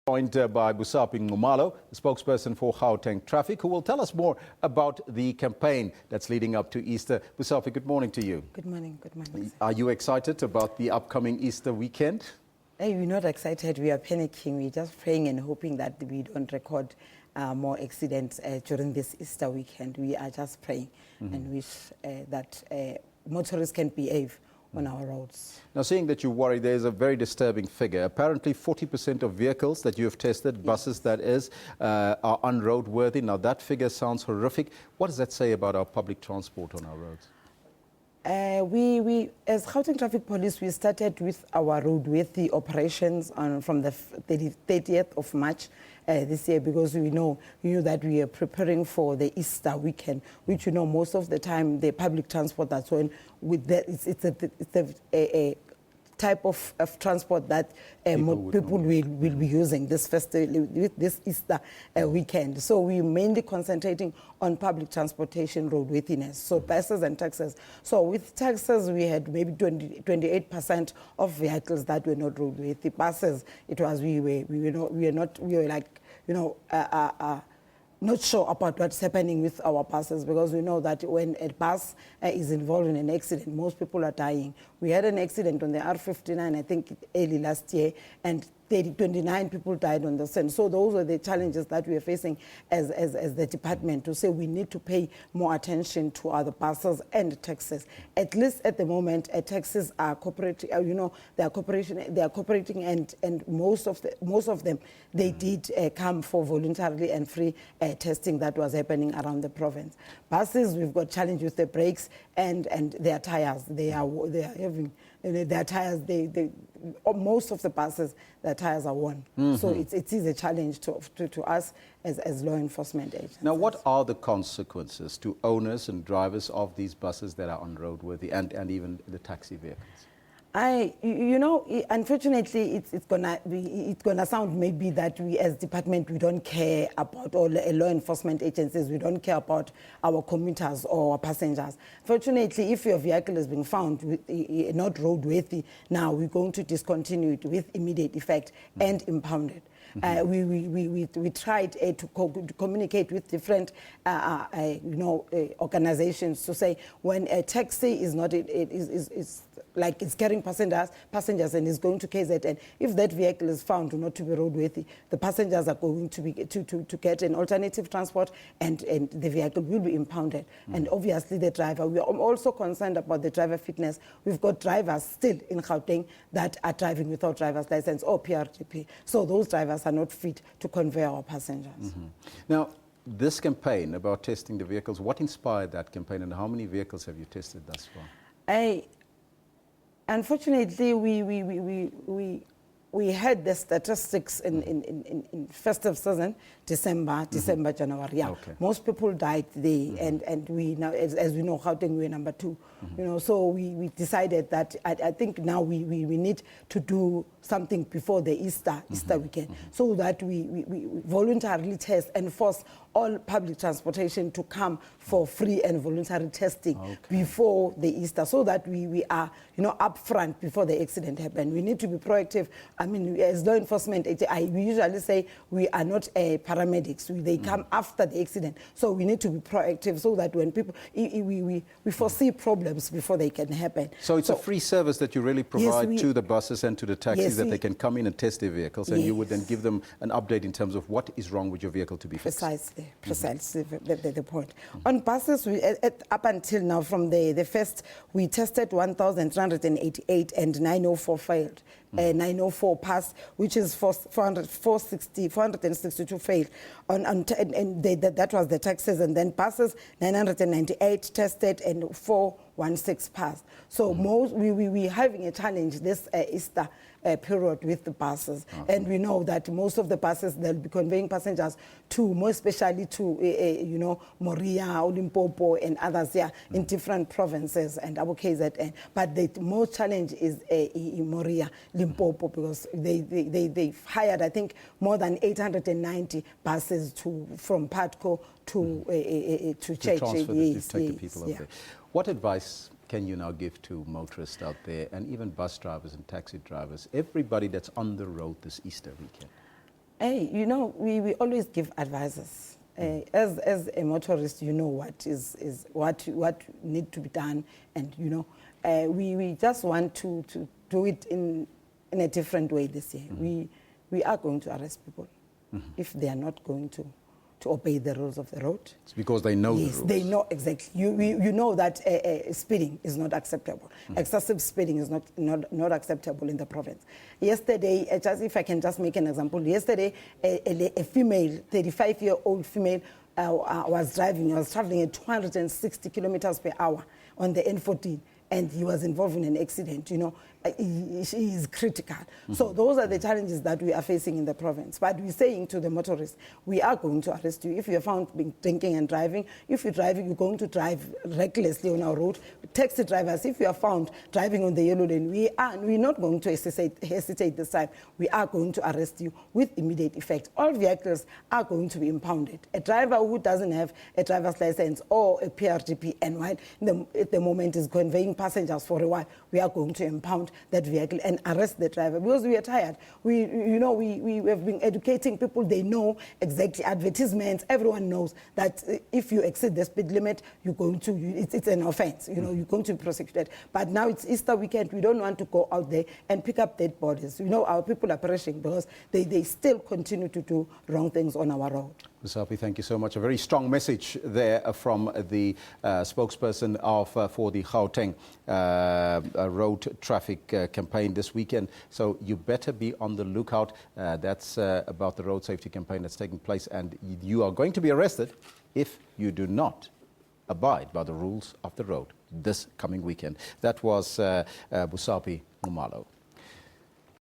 Joined by Busaphi Nxumalo, the spokesperson for Gauteng Traffic, who will tell us more about the campaign that's leading up to Easter. Busaphi, good morning to you. Good morning. Good morning. Are you excited about the upcoming Easter weekend? Hey, we're not excited. We are panicking. We're just praying and hoping that we don't record more accidents during this Easter weekend. We are just praying and wish that motorists can behave on our roads. Now, seeing that you worry, there's a very disturbing figure. Apparently, 40% of vehicles that you have tested, buses that is, are unroadworthy. Now, that figure sounds horrific. What does that say about our public transport on our roads? We as Gauteng Traffic Police, we started with our roadworthy operations from the 30th of March this year, because we knew that we are preparing for the Easter weekend, which most of the time the public transport that's when with that it's a type of transport that people will be using this this Easter weekend. So we're mainly concentrating on public transportation roadworthiness, so buses and taxis. So with taxis, we had maybe 28% of vehicles that were not roadworthy. Buses, it was we were like not sure about what's happening with our buses, because we know that when a bus is involved in an accident, most people are dying. We had an accident on the R59, I think early last year, and 29 people died on the scene. So those are the challenges that we are facing as the department, to say we need to pay more attention to other buses and taxis. At least at the moment, taxis are cooperating. They are cooperating, and most of them they did come for voluntarily and free testing that was happening around the province. Buses, we've got challenge with the brakes and their tires. They are having their tires. Most of the buses, their tires are worn. So it is a challenge to us as law enforcement agents. Now, what are the consequences to owners and drivers of these buses that are unroadworthy, and even the taxi vehicles? Unfortunately, it's gonna sound maybe that we as department, we don't care about, all law enforcement agencies, we don't care about our commuters or our passengers. Fortunately, if your vehicle has been found not roadworthy, now we're going to discontinue it with immediate effect and impound it. We tried to communicate with different organizations to say, when a taxi is not like it's carrying passengers and is going to KZN, if that vehicle is found not to be roadworthy, the passengers are going to be to get an alternative transport, and the vehicle will be impounded. And obviously the driver, we are also concerned about the driver fitness. We've got drivers still in Gauteng that are driving without driver's license or PRTP. So those drivers are not fit to convey our passengers. Now, this campaign about testing the vehicles, what inspired that campaign, and how many vehicles have you tested thus far? Unfortunately, we had the statistics in festive season, December, January. Yeah, okay. Most people died there, and we now, as we know, Gauteng, we're number 2. So we decided that I think now we need to do something before the Easter weekend, so that we voluntarily test and force all public transportation to come for free and voluntary testing before the Easter, so that we are upfront before the accident happens. We need to be proactive. I mean, as law enforcement, we usually say we are not paramedics. They come after the accident, so we need to be proactive, so that when people we foresee problems before they can happen. So it's a free service that you really provide to the buses and to the taxis, that they can come in and test their vehicles, and you would then give them an update in terms of what is wrong with your vehicle to be fixed. Precisely the point. On buses, up until now, from the first, we tested 1,388 and 904 failed. 904 passed, which is 462 failed. That was the taxes, and then buses 998 tested and 416 passed. So we're having a challenge this Easter period with the buses, and we know that most of the buses, they'll be conveying passengers to, more especially to Moria, Limpopo, and others in different provinces, and our KZN. But the most challenge is in Moria, Limpopo, because they've hired, I think, more than 890 buses from Patco to Church. Take the people up there. What advice can you now give to motorists out there, and even bus drivers and taxi drivers, everybody that's on the road this Easter weekend? Hey, you know, we always give advices. As a motorist, you know what need to be done, and you know, we just want to do it in a different way this year. We are going to arrest people if they are not going to obey the rules of the road. It's because they know the rules. Yes, they know exactly. You know that speeding is not acceptable. Excessive speeding is not acceptable in the province. Yesterday, if I can just make an example, yesterday a female, 35-year-old female, was traveling at 260 kilometers per hour on the N14. And he was involved in an accident, you know, she is critical. So those are the challenges that we are facing in the province. But we're saying to the motorists, we are going to arrest you. If you are found drinking and driving, if you're driving, you're going to drive recklessly on our road. Taxi drivers, if you are found driving on the yellow lane, we're not going to hesitate this time. We are going to arrest you with immediate effect. All vehicles are going to be impounded. A driver who doesn't have a driver's license or a PRDP and while at the moment is conveying passengers for a while, we are going to impound that vehicle and arrest the driver because we are tired. We have been educating people. They know exactly advertisements. Everyone knows that if you exceed the speed limit, you're going to, it's an offense. You know, you're going to be prosecuted. But now it's Easter weekend. We don't want to go out there and pick up dead bodies. You know, our people are perishing because they still continue to do wrong things on our road. Busaphi, thank you so much. A very strong message there from the spokesperson for the Gauteng road traffic campaign this weekend. So you better be on the lookout. That's about the road safety campaign that's taking place, and you are going to be arrested if you do not abide by the rules of the road this coming weekend. That was Busaphi Nxumalo.